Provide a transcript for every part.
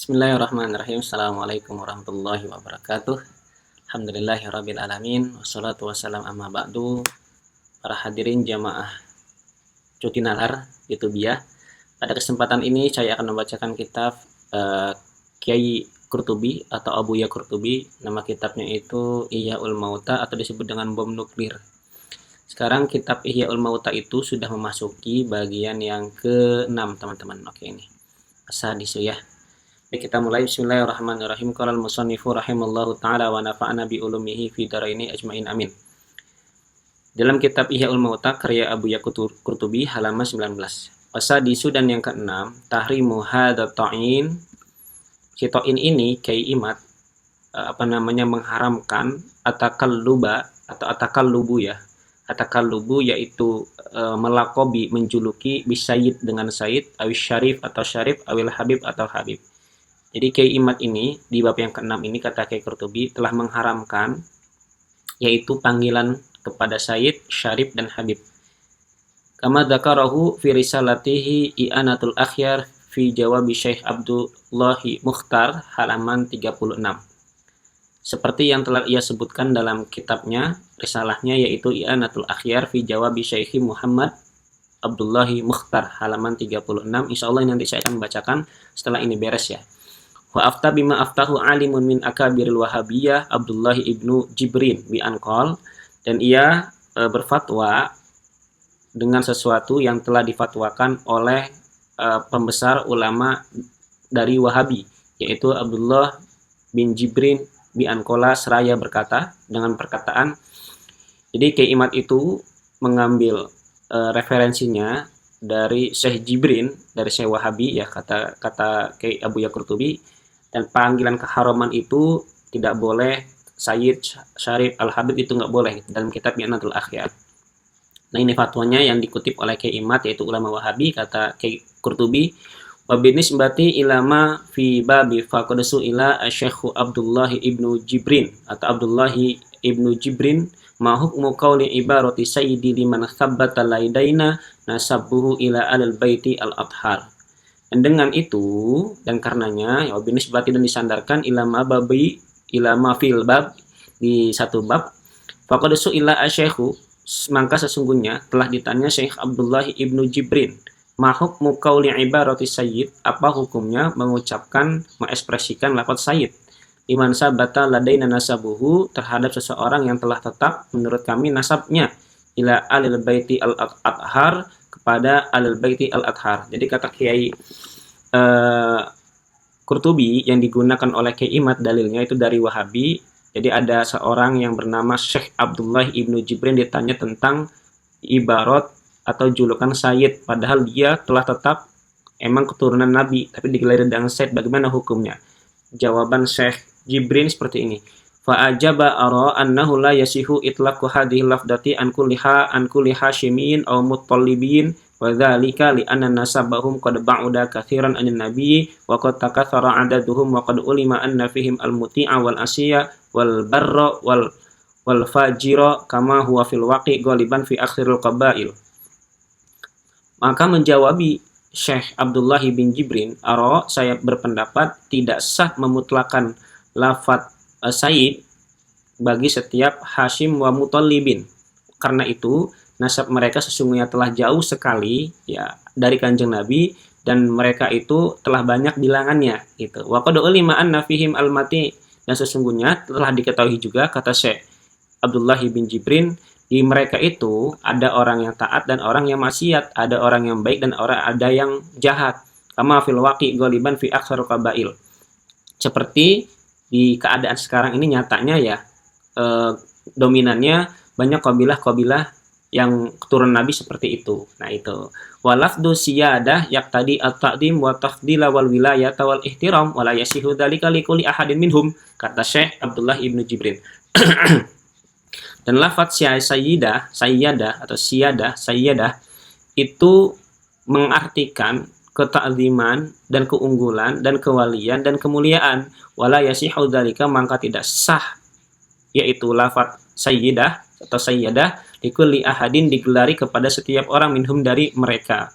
Bismillahirrahmanirrahim. Assalamualaikum warahmatullahi wabarakatuh. Alhamdulillahirabbil alamin. Wassalatu wassalam amma ba'du. Para hadirin jamaah cuti nalar di Tubiah. Pada kesempatan ini saya akan membacakan kitab Kiai Qurtubi atau Abuya Qurtubi. Nama kitabnya itu Ihyaul Mauta atau disebut dengan bom nuklir. Sekarang kitab Ihyaul Mauta itu sudah memasuki bagian yang ke-6, teman-teman. Oke, ini asadisu ya. Baik, kita mulai. Bismillahirrahmanirrahim. Qala al-musannifu rahimallahu taala wa nafa'ana bi ulumihi fi dharaini ajmain amin. Dalam kitab Ihyaul Mauta karya Abuya Qurtubi halaman 19. Asadisu dan yang ke-6, tahrimu hadza ta'in. Si ta'in ini Kiai Imad mengharamkan atakalluba atau atakallubu ya. Atakallubu yaitu melakobi, menjuluki bisayyid dengan sayyid, awis syarif atau syarif, awil habib atau habib. Jadi Kiai Imad ini di bab yang ke-6 ini kata Kiai Qurtubi telah mengharamkan yaitu panggilan kepada sayyid, syarif dan habib. Kama dzakarahu fi risalatihi I'anatul Akhyar fi jawabi Syekh Abdullahi Mukhtar halaman 36. Seperti yang telah ia sebutkan dalam kitabnya, risalahnya yaitu I'anatul Akhyar fi jawabi Syekh Muhammad Abdullahi Mukhtar halaman 36. Insyaallah nanti saya akan membacakan setelah ini beres ya. Wa afta bima aftahu alimun min akabiril wahabiyah Abdullah ibnu Jibrin bi anqal, dan ia berfatwa dengan sesuatu yang telah difatwakan oleh pembesar ulama dari Wahabi yaitu Abdullah bin Jibrin bi anqala seraya berkata dengan perkataan. Jadi Kiai Imad itu mengambil referensinya dari Syekh Jibrin, dari Syekh Wahabi ya, kata Kiai Abuya Qurtubi. Dan panggilan keharaman itu tidak boleh sayyid, syarif, al-habib, itu nggak boleh dalam kitab I'anatul Akhyar. Nah, ini fatwanya yang dikutip oleh Kiai Imad yaitu ulama Wahabi, kata Kiai Qurtubi. Wa binisbati ilama fi babi faqadsu ila Syekh Abdullah ibnu Jibrin atau Abdullah ibnu Jibrin ma hukmu qawli ibarati sayyidi liman thabbata laidaina nasabbuhu ila al-baiti al-athhar. Dan dengan itu dan karenanya ya binisbati dan disandarkan ilama fil bab di satu bab faqadsu ila asyekhu, maka sesungguhnya telah ditanya Syekh Abdullah ibnu Jibrin ma hukmu qauli ibarati sayyid, apa hukumnya mengucapkan mengekspresikan lafaz sayyid liman sabata ladaina nasabuhu, terhadap seseorang yang telah tetap menurut kami nasabnya ila alil baiti al-athhar, kepada alil baiti al-athhar. Jadi kata Kiai Qurtubi yang digunakan oleh Kiai Imad dalilnya itu dari Wahabi. Jadi ada seorang yang bernama Syekh Abdullah ibnu Jibrin ditanya tentang ibarat atau julukan sayyid, padahal dia telah tetap emang keturunan Nabi tapi digelar dengan sayyid, bagaimana hukumnya? Jawaban Syekh Jibrin seperti ini. Fa ajaba ara annahu la yasihu itlaqu hadhihi lafdati an kulli hasyimin aw mutallibin wa dzalika li anna nasabahum qad ba'uda katsiran anin nabi wa qad takathara adaduhum wa qad ulima anna fihim al-muti'a wal asiya wal barra wal fajira kama huwa fil waqi' ghaliban fi akhiril qabail. Maka menjawabi Syekh Abdullah bin Jibrin, ara, saya berpendapat tidak sah memutlakan lafaz sayyid bagi setiap Hashim wa Mutallibin. Karena itu nasab mereka sesungguhnya telah jauh sekali ya dari Kanjeng Nabi, dan mereka itu telah banyak bilangannya gitu. Wa qad ulima anna fihim al-mati, dan sesungguhnya telah diketahui juga kata Syekh Abdullah bin Jibrin, di mereka itu ada orang yang taat dan orang yang maksiat, ada orang yang baik dan ada yang jahat. Kama fil waqi ghaliban fi aktsar qabail. Seperti di keadaan sekarang ini nyatanya ya dominannya banyak kabilah-kabilah yang keturunan Nabi seperti itu. Nah itu walafdu siyadah yaqtadi at-ta'dim wa tafdila wal wilayah wal ihtiram wa la yasihu dzalika likulli ahadin minhum, kata Syekh Abdullah ibnu Jibrin. Dan lafaz sayyidah atau sayyidah itu mengartikan ketakziman dan keunggulan dan kewalian dan kemuliaan. Wala yasihu dzalika, maka tidak sah yaitu lafaz sayyidah atau sayyidah likulli ahadin digelari kepada setiap orang minhum dari mereka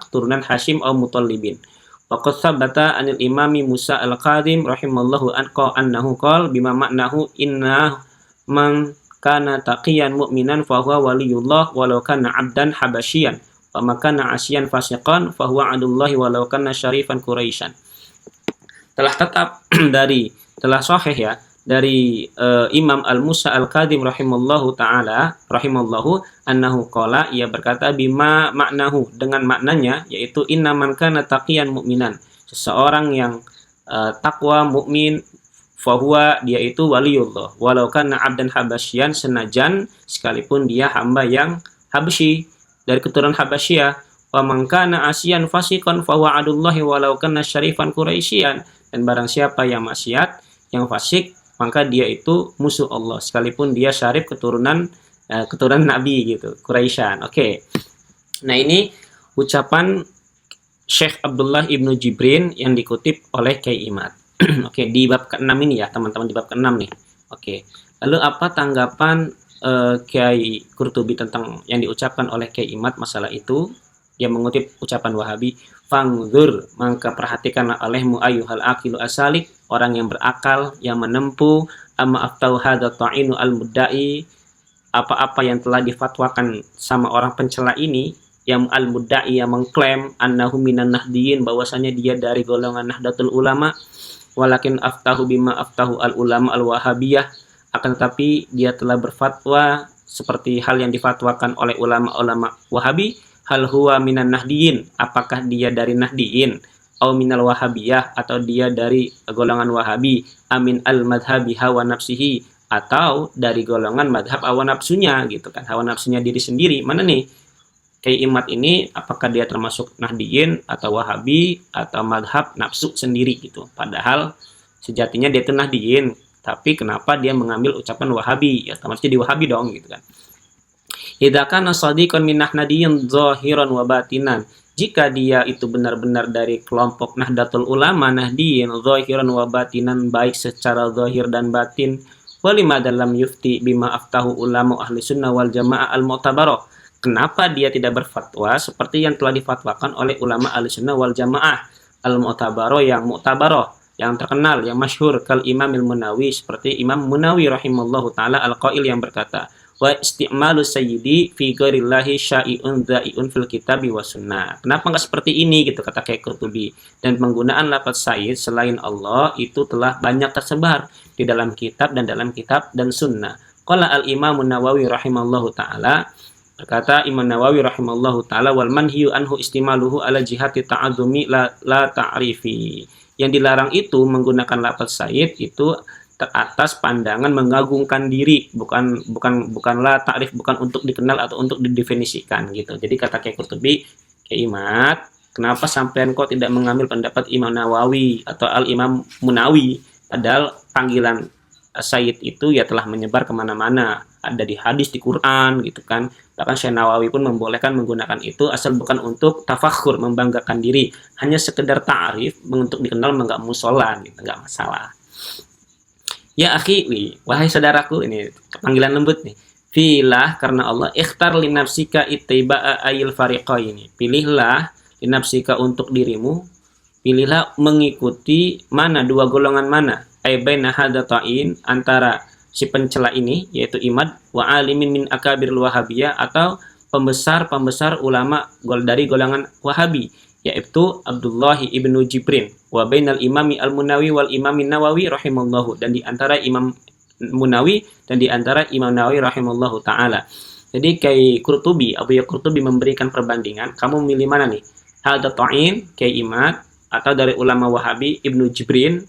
keturunan Hashim atau Mutallibin. Waqad sabata anil imami Musa al-Kadhim rahimallahu annahu qala bima ma'nahu inna man kana taqiyan mu'minan fahuwa waliyullah walau kana 'abdan habasyian wa makana 'asyan fasiqan fahuwa 'adullahi walau kana syarifan quraisyan. Telah tetap telah sahih ya dari Imam Al-Musa Al-Kadhim rahimallahu annahu qala, ia berkata bima maknahu, dengan maknanya, yaitu inna man kana taqiyan mu'minan, seseorang yang takwa mukmin, fahuwa, dia itu waliyullah walau kana abdan habasyian, senajan sekalipun dia hamba yang habsyi dari keturunan Habasyah, wa man kana asyan fasiqan fahuwa adullahi walau kana syarifan quraisyan, dan barang siapa yang maksiat, yang fasik, maka dia itu musuh Allah sekalipun dia syarif keturunan Nabi gitu, Quraisyan. Oke. Nah, ini ucapan Syekh Abdullah Ibnu Jibrin yang dikutip oleh Kyai Imad. Oke, di bab ke-6 ini ya, teman-teman, di bab ke-6 nih. Oke. Lalu apa tanggapan Kyai Qurtubi tentang yang diucapkan oleh Kyai Imad masalah itu? Dia mengutip ucapan Wahabi, "Fangzur, maka perhatikanlah olehmu ayyuhal aqilu asalik, orang yang berakal, yang menempuh, amma aftau hadza ta'inu al-mudda'i, apa-apa yang telah difatwakan sama orang pencela ini, yang al-mudda'i, yang mengklaim annahu minan nahdiyin, bahwasanya dia dari golongan Nahdlatul Ulama, walakin aftahu bima aftahu al-ulama al-wahabiyah, akan tetapi dia telah berfatwa seperti hal yang difatwakan oleh ulama-ulama Wahabi. Hal huwa minan nahdiyin, apakah dia dari nahdiyin, au minal wahabiyah, atau dia dari golongan wahabi, amin al madhabi hawa nafsihi, atau dari golongan madhab hawa nafsunya gitu kan, hawa nafsunya diri sendiri. Mana nih Kyai Imad ini, apakah dia termasuk nahdiyin atau wahabi atau madhab nafsu sendiri gitu? Padahal sejatinya dia itu nahdiyin, tapi kenapa dia mengambil ucapan wahabi? Ya termasuk di wahabi dong gitu kan. Idza kana shadiqan min nahdiyyin zahiran wa batinan, jika dia itu benar-benar dari kelompok Nahdlatul Ulama, Nahdiyin, zahiran wa batinan, baik secara zahir dan batin, walima dalam yufti bima aftahu ulama ahli sunnah wal jamaah al-mu'tabarah, kenapa dia tidak berfatwa seperti yang telah difatwakan oleh ulama ahli sunnah wal jamaah al-mu'tabarah, yang terkenal, yang masyhur, kal Imamil Munawi, seperti Imam Munawi rahimallahu taala al-qail, yang berkata, wa isti'malu sayyidi fi ghairillahi syai'un dha'i'un fil kitabi wa sunnah. Kenapa enggak seperti ini gitu, kata Kyai Qurtubi. Dan penggunaan lafaz sayyid selain Allah itu telah banyak tersebar di dalam kitab dan sunnah. Qala al-Imam Nawawi rahimallahu taala, berkata Imam Nawawi rahimallahu taala, wal manhiyu anhu istimaluhu ala jihati ta'adzumi la ta'rifi. Yang dilarang itu menggunakan lafaz sayyid itu atas pandangan mengagungkan diri, bukanlah ta'rif, bukan untuk dikenal atau untuk didefinisikan gitu. Jadi kata Kyai Qurtubi, Kyai Imad, kenapa sampean kok tidak mengambil pendapat Imam Nawawi atau Al-Imam Munawi, padahal panggilan Sayyid itu ya telah menyebar kemana-mana, ada di hadis, di Quran gitu kan. Bahkan Syekh Nawawi pun membolehkan menggunakan itu asal bukan untuk tafakhur, membanggakan diri, hanya sekedar ta'rif untuk dikenal, enggak musola gitu, enggak masalah. Ya akhi, wahai saudaraku, ini panggilan lembut nih. Filah, karena Allah, ikhtar li nafsika ittiba'a ayil fariqaini. Pilihlah li nafsika, untuk dirimu, pilihlah mengikuti mana, dua golongan mana, ay baina hadata'in, antara si pencela ini yaitu Imad, wa alimin min akabiril wahabiyah, atau pembesar ulama dari golongan Wahabi, yaitu Abdullah ibnu Jibrin, wa bainal imami al-Munawi wal imami Nawawi rahimallahu, dan di antara Imam Munawi dan di antara Imam Nawawi rahimallahu taala. Jadi Kyai Qurtubi, Abu Qurtubi memberikan perbandingan, kamu milih mana nih? Hadza ta'in, Kyai Imad, atau dari ulama Wahabi Ibnu Jibrin,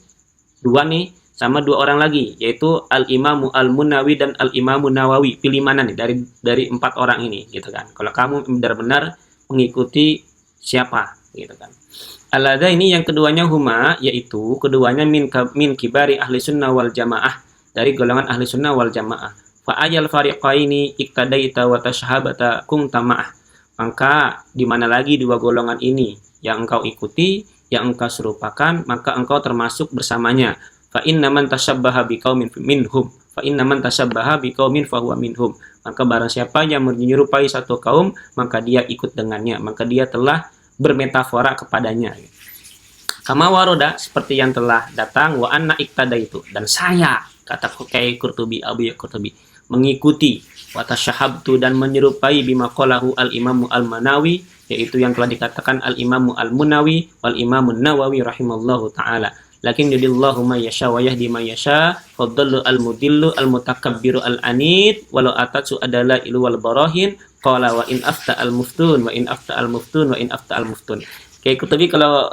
dua nih, sama dua orang lagi, yaitu Al-Imamu Al-Munawi dan Al-Imamu Nawawi. Pilih mana nih dari empat orang ini gitu kan. Kalau kamu benar-benar mengikuti siapa gitu kan. Al-adha, ini yang keduanya, huma, yaitu keduanya min kibari ahli sunnah wal jamaah, dari golongan ahli sunnah wal jamaah. Fa ayal fariqaini iktadaita wa tashabata kum tama'ah, maka di mana lagi dua golongan ini yang engkau ikuti, yang engkau serupakan, maka engkau termasuk bersamanya. Fa inna man tashabbaha biqaumin minhum, fa inna man tashabbaha biqaumin fahuwa minhum, maka barang siapa yang menyerupai satu kaum, maka dia ikut dengannya, maka dia telah bermetafora kepadanya. Kama waroda, seperti yang telah datang, wa anna iktada itu, dan saya, kata Kiai Qurtubi, Abu Qurtubi, mengikuti wa tasyahabtu, dan menyerupai bima qalahu al-imamu al-Manawi, yaitu yang telah dikatakan al-imamu al-Munawi wal imamun Nawawi rahimallahu ta'ala. Lakin yudillahu ma yasha wa yahdi ma yasha, fadallu al-mudillu al-mutakabbiru al-anid, walau atatsu adalah ilu wal barahin, qala wa in afta al-muftun, wa in afta al-muftun, wa in afta al-muftun. Kayak Qurtubi kalau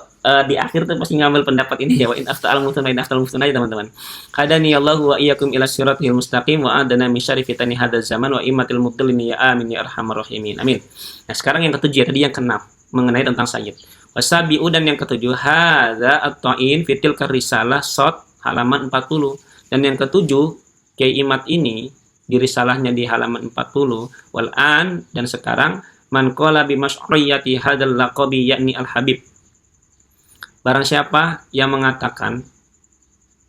di akhir tuh pasti ngambil pendapat ini ya, wa in afta al-muftun, wa in afta al-muftun aja teman-teman. Hadani Allahu wa iyyakum ila siratil mustaqim wa adana min syarri fitani hadzal zaman wa imatil mudillin ya amin ya arhamar rahimin. Amin. Nah, sekarang yang ketujuh, tadi yang keenam mengenai tentang sayyid. Wasabi'u, dan yang ketujuh, hadza at-ta'in fitil karisalah shot halaman 40. Dan yang ketujuh, Kiai Imad ini di risalahnya di halaman 40, wal an, dan sekarang, man qala bi masyru'iyyati hadzal laqabi yakni al-habib. Barang siapa yang mengatakan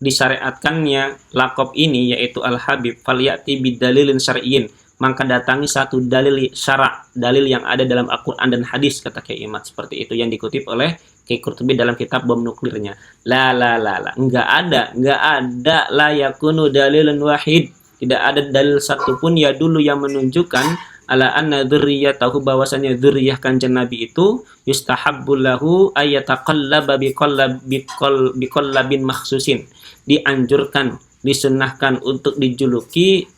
disyariatkannya laqab ini yaitu al-habib, falyati bidalilin syar'iyyin, maka datangi satu dalil syara', dalil yang ada dalam Al-Quran dan hadis, kata Kiai Imad. Seperti itu yang dikutip oleh Kiai Qurtubi dalam kitab bom nuklirnya. Enggak ada la yakunu dalilun wahid, tidak ada dalil satupun ya dulu yang menunjukkan ala anna dzurriyyatahu, bahwasanya dzurriyyah kanjeng Nabi itu yustahabbu lahu ayataqallaba biqallabin makhsusin, dianjurkan, disunnahkan untuk dijuluki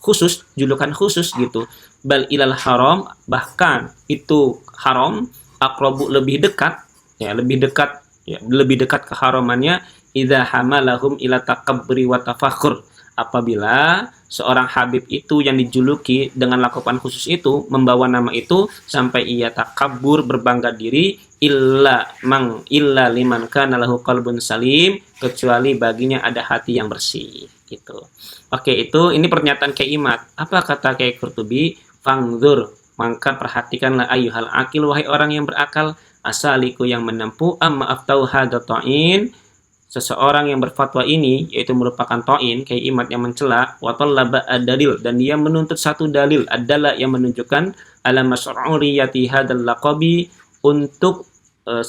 khusus, julukan khusus gitu. Bal ilal haram, bahkan itu haram, aqrabu, lebih dekat lebih dekat keharamannya, idza hamalahum ila takabburi wa tafakhur, apabila seorang habib itu yang dijuluki dengan lakaban khusus itu membawa nama itu sampai ia takabur, berbangga diri, illa liman kana lahu qalbun salim, kecuali baginya ada hati yang bersih gitu. Oke, ini pernyataan Kiai Imad. Apa kata Kiai Qurtubi? Fangzur, maka perhatikanlah ayyuhal akil, wahai orang yang berakal, asaliku yang menempuh, amma aftau hadza ta'in, seseorang yang berfatwa ini, yaitu merupakan ta'in, Kiai Imad yang mencela, wa talaba ad-dalil, dan dia menuntut satu dalil, adalah yang menunjukkan ala masyru'iyyati hadzal laqabi, untuk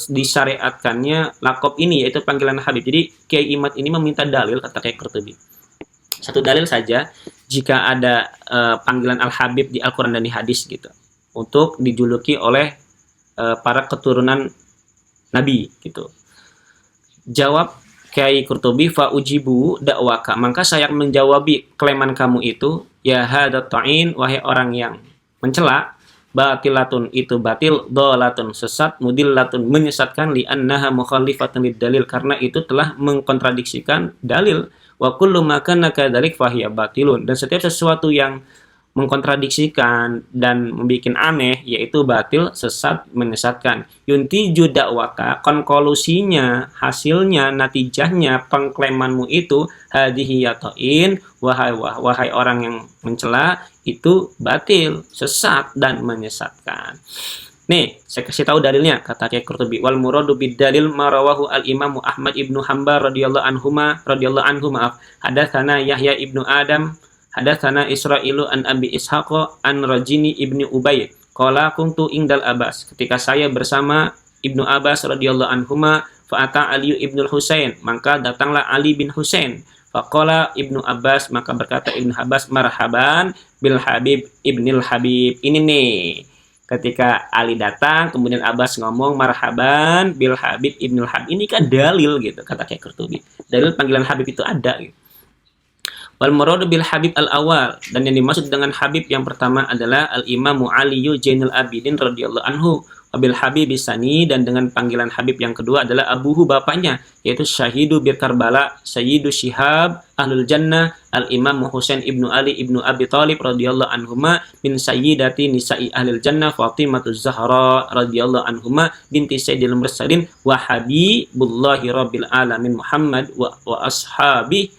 disyariatkannya laqab ini, yaitu panggilan habib. Jadi Kiai Imad ini meminta dalil, kata Kiai Qurtubi. Satu dalil saja jika ada panggilan al-habib di Al-Quran dan di hadis gitu, untuk dijuluki oleh para keturunan Nabi gitu. Jawab Kiai Qurtubi, fa ujibu dakwaka, maka saya menjawabi klaiman kamu itu, ya hadza ta'in, wahai orang yang mencela, batilatun, itu batil, dhalatun, sesat, mudillatun, menyesatkan, li annaha mukhalifatun lid dalil, karena itu telah mengkontradiksikan dalil. Wa kullu ma kana kadzalik fahiya batilun, dan setiap sesuatu yang mengkontradiksikan dan membuat aneh yaitu batil, sesat, menyesatkan. Yunti dakwaka, konklusinya, hasilnya, natijahnya pengklaimanmu itu, hadhihi yatain, wahai orang yang mencela, itu batil, sesat, dan menyesatkan. Nih, saya kasih tahu dalilnya, kata Kiai Qurtubi. Wal muradu bid dalil marawahu al Imam Ahmad ibnu Hanbal radhiyallahu anhu maaf. Hadatsana Yahya ibnu Adam, hadatsana Israilu an Abi Ishaq an Rajini ibnu Ubay. Qala kuntu indal Abbas, ketika saya bersama Ibnu Abbas radhiyallahu anhuma, fa ata Ali ibnu Husain, maka datanglah Ali bin Husain. Faqala Ibnu Abbas, maka berkata Ibnu Abbas, marhaban bil Habib ibnil Habib. Ini nih, ketika Ali datang, kemudian Abbas ngomong marhaban bil Habib ibnul Habib. Ini kan dalil gitu, kata Kiai Qurtubi. Dalil panggilan Habib itu ada gitu. Wal muradu bil Habib al-awwal, dan yang dimaksud dengan Habib yang pertama adalah al-Imamu Ali Zainul Abidin radhiyallahu anhu. Wabil Habib Sani, dan dengan panggilan Habib yang kedua adalah abuhu, bapaknya, yaitu Syahidu bir Karbala, Sayyidu Syihab Ahlul Jannah, Al-Imam Husain ibnu Ali ibnu Abi Thalib radhiyallahu anhuma, bin Sayyidati Nisa'i Ahlul Jannah Fatimatu Zahra radhiyallahu anhuma, binti Sayyidil Mursalin, wa Habibullahi Rabbil Alamin Muhammad wa ashabi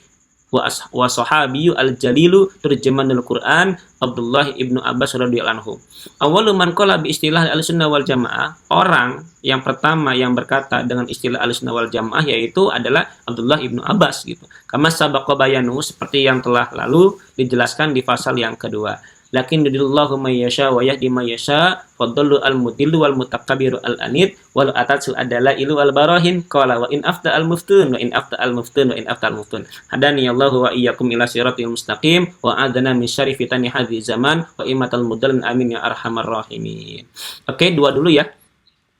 wa sahabiyu al-jalilu turjamanul Quran Abdullah ibnu Abbas radhiyallahu anhu. Awwalu man qala bi istilah al-sunnah wal jamaah, orang yang pertama yang berkata dengan istilah al-sunnah wal jamaah yaitu adalah Abdullah ibnu Abbas gitu. Kama sabaqa bayanu, seperti yang telah lalu dijelaskan di pasal yang kedua. lakin yudillahu may yasha wa yahdi may yasha fadallu al-mudillu wal mutakabbiru al-anid wal atatsu adala ilu al barahin qala wa in afta al-muftun wa in afta al-muftun wa in afta al-muftun hadani Allahu wa iyyakum ila siratil mustaqim wa adana min syarri fitani hadzi zaman wa imatal mudallin amin ya arhamar rahimin. Oke, dua dulu ya.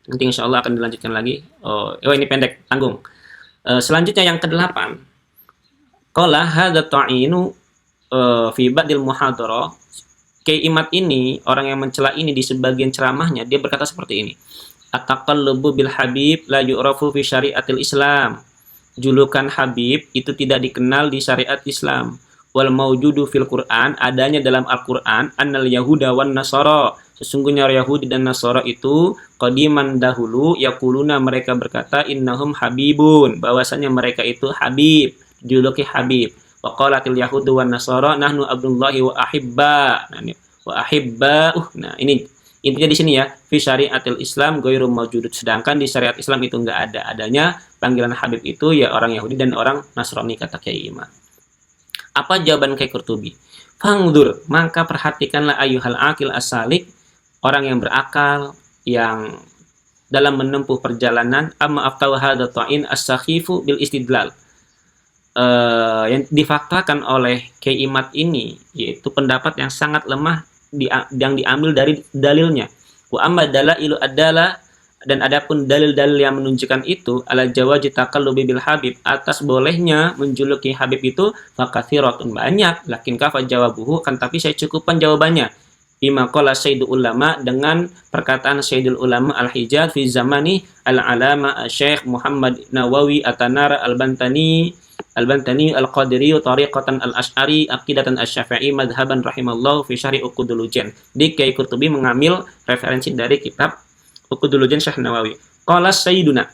Nanti insya Allah akan dilanjutkan lagi. Oh ini pendek, tanggung. Selanjutnya yang ke-8. Qala hadza ta'inu fi ba'dil muhadharah. Imat ini, orang yang mencela ini di sebagian ceramahnya, dia berkata seperti ini. At-taqallubu bil habib la yu'rafu fi syariatil Islam. Julukan Habib itu tidak dikenal di syariat Islam. Wal maujudu fil Qur'an, adanya dalam Al-Qur'an, annal yahuda wan nasara. Sesungguhnya Yahudi dan Nasara itu qadiman dahulu yaquluna, mereka berkata innahum habibun, bahwasanya mereka itu habib, dijuluki habib. Wa qalatil yahudu wan nasara nahnu abdullahi wa ahibba. Nah, ini intinya di sini ya, fi syariatil Islam ghairu mawjud. Sedangkan di syariat Islam itu enggak ada adanya panggilan habib itu ya orang Yahudi dan orang Nasrani, kata Kiai Imam. Apa jawaban Kiai Qurtubi? Fangdur, maka perhatikanlah ayyuhal aqil asalik, orang yang berakal yang dalam menempuh perjalanan, amma aftahu hadza ta'in as-sakhifu bil istidlal. Yang difaktakan oleh Kiai Imad ini yaitu pendapat yang sangat lemah yang diambil dari dalilnya. Wa amma dalailu adalah, dan adapun dalil-dalil yang menunjukkan itu ala jawazi taqallubi bil habib, atas bolehnya menjuluki habib itu fakatsiratun, banyak, lakin kafa jawabuhu, kan tapi saya cukupkan jawabannya bima qala sayyidul ulama, dengan perkataan sayyidul ulama al-Hijaz fi zamani al-alama Syekh Muhammad Nawawi At-Tanara al-Bantani al-Qadiri tariqatan al-Asy'ari aqidatan asy-Syafi'i madhhaban rahimallahu fi syarhi Uqudul Ujan. Di Kiai Qurtubi mengambil referensi dari kitab Uqudul Ujan Syekh Nawawi. Qala sayyiduna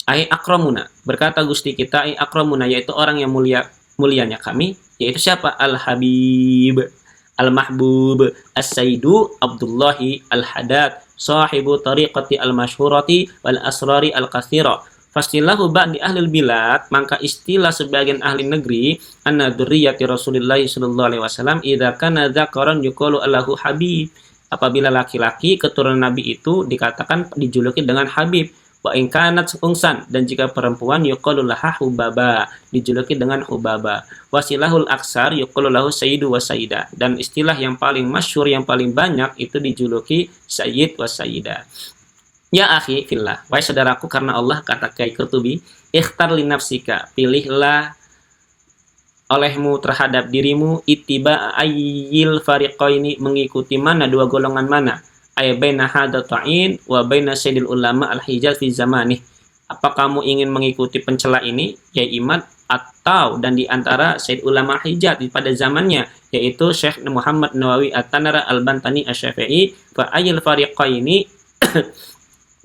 ai akramuna, berkata Gusti kita, ai akramuna, yaitu orang yang mulianya kami, yaitu siapa? Al-Habib Al-Mahbub As-Sayyidu Abdullahi Al-Haddad sahibu tariqati al-masyhurati wal asrari al-katsira. Fastilahu ba'di ahlil bilad, maka istilah sebagian ahli negeri, anna dzurriyyati Rasulillah sallallahu alaihi wasallam idza kana dzakaran yuqalu Allahu Habib. Apabila laki-laki keturunan Nabi itu dikatakan dijuluki dengan Habib. Wa in kanat unsan, dan jika perempuan yuqalu laha Hubaba, dijuluki dengan Hubaba. Wasilahul aksar yuqalu lahu Sayyidu wa Sayyida, dan istilah yang paling masyhur, yang paling banyak itu dijuluki Sayyid wa Sayyida. Ya akhi fillah, wahai saudaraku karena Allah, kata Kiai Qurtubi, ikhtar li nafsika, pilihlah olehmu terhadap dirimu, ittiba ayyil fariqaini, mengikuti mana, dua golongan mana, ay baina hadza ta'in wa baina sayyidil ulama al-Hijaz fi zamanih. Apa kamu ingin mengikuti pencela ini, ya Imad, atau dan di antara Sayyid ulama Hijaz pada zamannya, yaitu Syekh Muhammad Nawawi At-Tanara al-Bantani asy-Syafi'i, fa ayyil fariqaini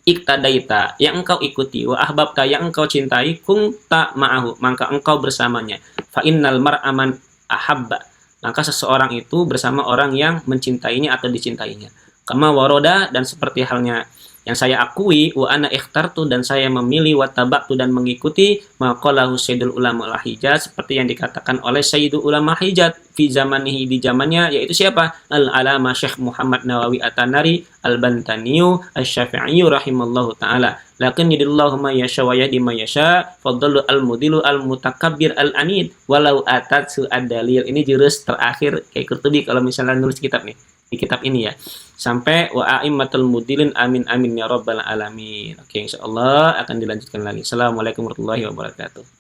iktadaita, yang engkau ikuti, wa ahbabta, yang engkau cintai, kunta ma'ahu, maka engkau bersamanya. Fa innal mar'a man ahabba, maka seseorang itu bersama orang yang mencintainya atau dicintainya. Kama waroda, dan seperti halnya yang saya akui, wa ana ikhtartu, dan saya memilih, wa tabaktu, dan mengikuti, maqalahu sayyidul ulama al-Hijaz, seperti yang dikatakan oleh sayyidul ulama Hijaz fi zamanihi, di zamannya, yaitu siapa? Al-alama Syekh Muhammad Nawawi At-Tanari al-Bantaniyu asy-Syafi'i rahimallahu ta'ala. Lakin yudillahu ma yasha wa yahdi ma yasha fadallu al-mudilu al-mutakabbir al-anid walau atat su'ad-dalil. Ini jurus terakhir Kiai Qurtubi kalau misalnya nulis kitab nih, di kitab ini ya, sampai wa a'immatul mudilin amin amin ya rabbal alamin. Oke, insyaallah akan dilanjutkan lagi. Assalamualaikum warahmatullahi wabarakatuh.